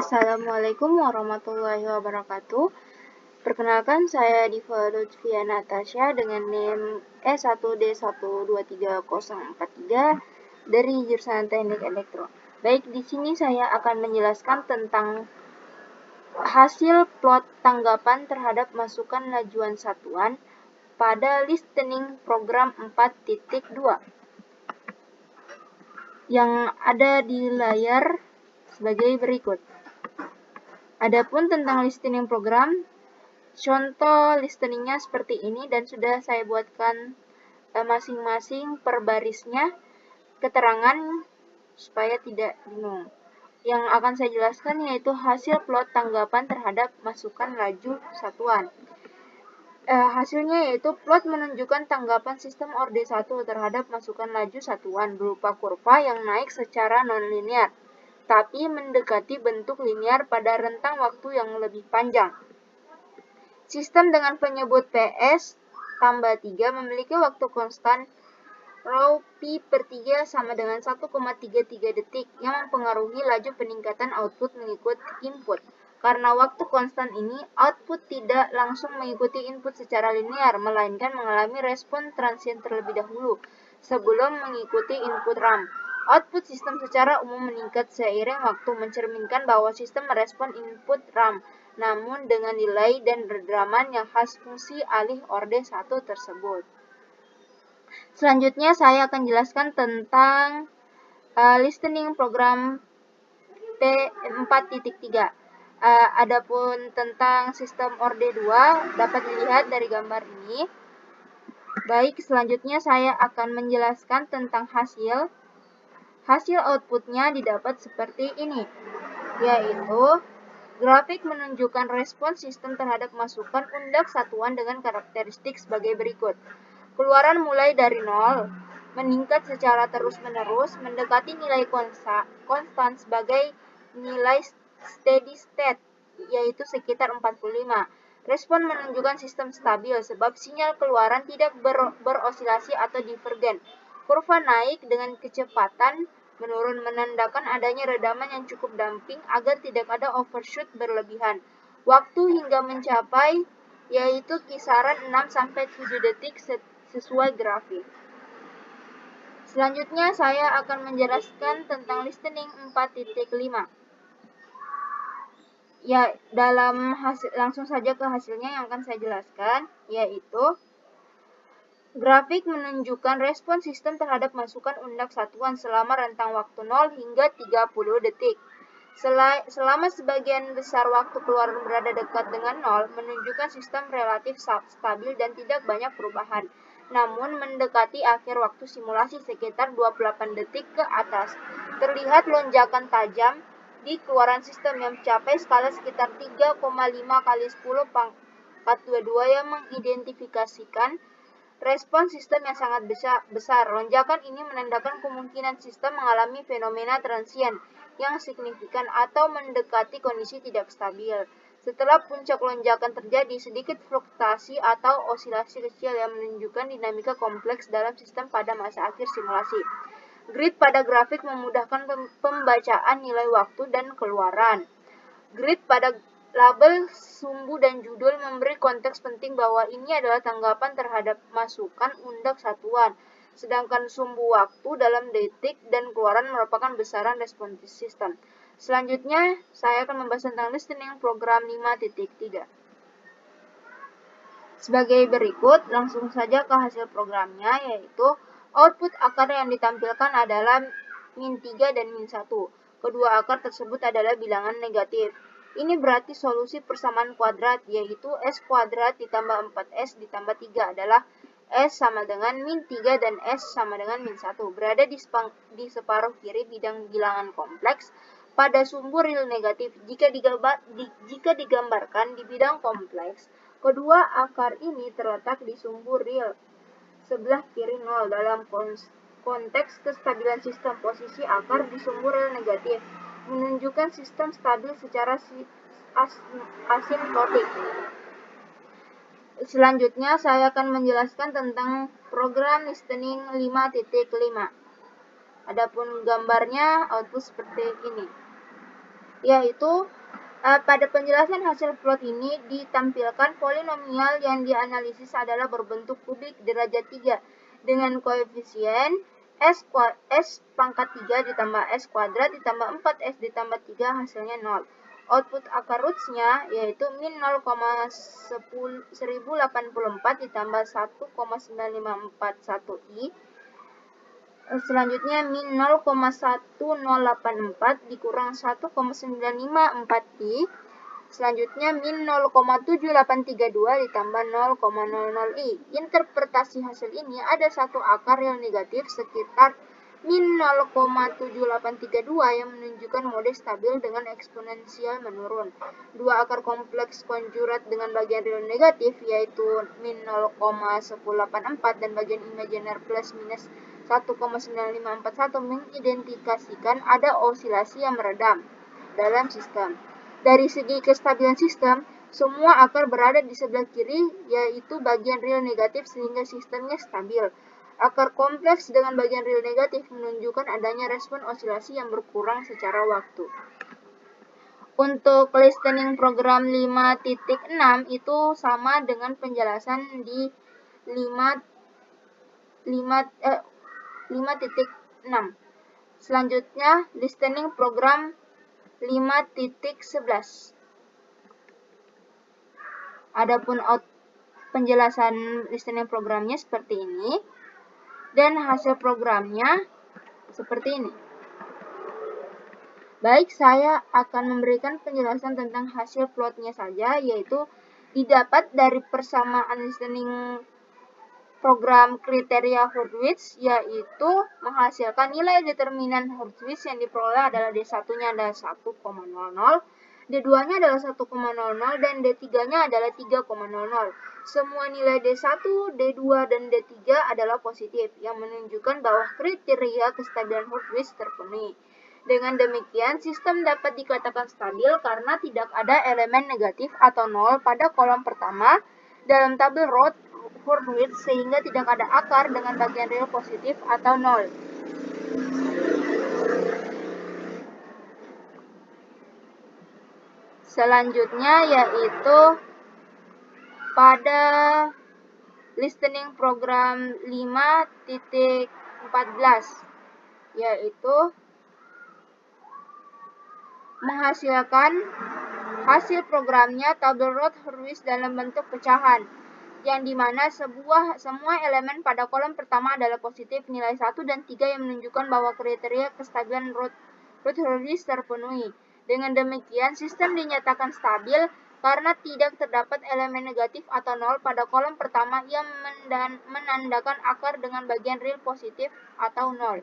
Assalamualaikum warahmatullahi wabarakatuh. Perkenalkan, saya Diva Lutfia Natasha dengan NIM E1D123043 dari jurusan Teknik Elektro. Baik, di sini saya akan menjelaskan tentang hasil plot tanggapan terhadap masukan lajuan satuan pada listening program 4.2 yang ada di layar sebagai berikut. Adapun tentang listening program, contoh listeningnya seperti ini dan sudah saya buatkan masing-masing per barisnya keterangan supaya tidak bingung. Yang akan saya jelaskan yaitu hasil plot tanggapan terhadap masukan laju satuan. Hasilnya yaitu plot menunjukkan tanggapan sistem orde 1 terhadap masukan laju satuan berupa kurva yang naik secara nonlinear, tapi mendekati bentuk linear pada rentang waktu yang lebih panjang. Sistem dengan penyebut PS tambah 3 memiliki waktu konstan rho pi per 3 sama dengan 1,33 detik yang mempengaruhi laju peningkatan output mengikut input. Karena waktu konstan ini, output tidak langsung mengikuti input secara linear, melainkan mengalami respon transient terlebih dahulu sebelum mengikuti input RAM. Output sistem secara umum meningkat seiring waktu, mencerminkan bahwa sistem merespon input RAM, namun dengan delay dan redraman yang khas fungsi alih orde 1 tersebut. Selanjutnya saya akan jelaskan tentang listening program P4.3. Adapun tentang sistem orde 2 dapat dilihat dari gambar ini. Baik, selanjutnya saya akan menjelaskan tentang hasil outputnya didapat seperti ini, yaitu grafik menunjukkan respon sistem terhadap masukan undak satuan dengan karakteristik sebagai berikut. Keluaran mulai dari 0, meningkat secara terus-menerus, mendekati nilai konstan sebagai nilai steady state, yaitu sekitar 45. Respon menunjukkan sistem stabil sebab sinyal keluaran tidak berosilasi atau divergen. Kurva naik dengan kecepatan menurun menandakan adanya redaman yang cukup damping agar tidak ada overshoot berlebihan. Waktu hingga mencapai yaitu kisaran 6-7 detik sesuai grafik. Selanjutnya saya akan menjelaskan tentang listening 4.5. Ya, langsung saja ke hasilnya yang akan saya jelaskan, yaitu grafik menunjukkan respon sistem terhadap masukan undak satuan selama rentang waktu 0 hingga 30 detik. Selama sebagian besar waktu keluaran berada dekat dengan 0, menunjukkan sistem relatif stabil dan tidak banyak perubahan. Namun mendekati akhir waktu simulasi sekitar 28 detik ke atas, terlihat lonjakan tajam di keluaran sistem yang mencapai skala sekitar 3,5 kali 10 pangkat 22 yang mengidentifikasikan respon sistem yang sangat besar. Lonjakan ini menandakan kemungkinan sistem mengalami fenomena transient yang signifikan atau mendekati kondisi tidak stabil. Setelah puncak lonjakan terjadi, sedikit fluktuasi atau osilasi kecil yang menunjukkan dinamika kompleks dalam sistem pada masa akhir simulasi. Grid pada grafik memudahkan pembacaan nilai waktu dan keluaran. Grid pada label sumbu dan judul memberi konteks penting bahwa ini adalah tanggapan terhadap masukan undak satuan, sedangkan sumbu waktu dalam detik dan keluaran merupakan besaran respon sistem. Selanjutnya, saya akan membahas tentang listening program 5.3. Sebagai berikut, langsung saja ke hasil programnya, yaitu output akar yang ditampilkan adalah min 3 dan min 1. Kedua akar tersebut adalah bilangan negatif. Ini berarti solusi persamaan kuadrat, yaitu S kuadrat ditambah 4S ditambah 3 adalah S sama dengan min 3 dan S sama dengan min 1. Berada di separuh kiri bidang bilangan kompleks pada sumbu real negatif. Jika digambarkan di bidang kompleks, kedua akar ini terletak di sumbu real sebelah kiri 0 dalam konteks kestabilan sistem. Posisi akar di sumbu real negatif menunjukkan sistem stabil secara asimptotik. Selanjutnya saya akan menjelaskan tentang program listening 5.5. Adapun gambarnya output seperti ini. yaitu pada penjelasan hasil plot ini ditampilkan polinomial yang dianalisis adalah berbentuk kubik derajat 3 dengan koefisien S pangkat 3 ditambah S kuadrat ditambah 4S ditambah 3 hasilnya 0. Output akar roots-nya yaitu min 0,1084 ditambah 1,9541i. Selanjutnya min 0,1084 dikurang 1,954i. Selanjutnya min 0,7832 ditambah 0,00i. Interpretasi hasil ini ada satu akar yang negatif sekitar min 0,7832 yang menunjukkan mode stabil dengan eksponensial menurun. Dua akar kompleks konjurat dengan bagian real negatif yaitu min 0,1084 dan bagian imajiner plus minus 1,9541 mengidentifikasikan ada osilasi yang meredam dalam sistem. Dari segi kestabilan sistem, semua akar berada di sebelah kiri, yaitu bagian real negatif sehingga sistemnya stabil. Akar kompleks dengan bagian real negatif menunjukkan adanya respon osilasi yang berkurang secara waktu. Untuk listening program 5.6 itu sama dengan penjelasan di 5.6. Selanjutnya, listening program 5.11. Adapun penjelasan listening programnya seperti ini dan hasil programnya seperti ini. Baik, saya akan memberikan penjelasan tentang hasil plotnya saja, yaitu didapat dari persamaan listening program kriteria Hurwitz, yaitu menghasilkan nilai determinan Hurwitz yang diperoleh adalah D1-nya adalah 1,00, D2-nya adalah 1,00, dan D3-nya adalah 3,00. Semua nilai D1, D2, dan D3 adalah positif, yang menunjukkan bahwa kriteria kestabilan Hurwitz terpenuhi. Dengan demikian, sistem dapat dikatakan stabil karena tidak ada elemen negatif atau 0 pada kolom pertama dalam tabel Hurwitz sehingga tidak ada akar dengan bagian real positif atau 0. Selanjutnya yaitu pada listening program 5.14, yaitu menghasilkan hasil programnya tabel Hurwitz dalam bentuk pecahan, yang dimana semua elemen pada kolom pertama adalah positif nilai 1 dan 3 yang menunjukkan bahwa kriteria kestabilan Hurwitz terpenuhi. Dengan demikian, sistem dinyatakan stabil karena tidak terdapat elemen negatif atau 0 pada kolom pertama yang menandakan akar dengan bagian real positif atau 0.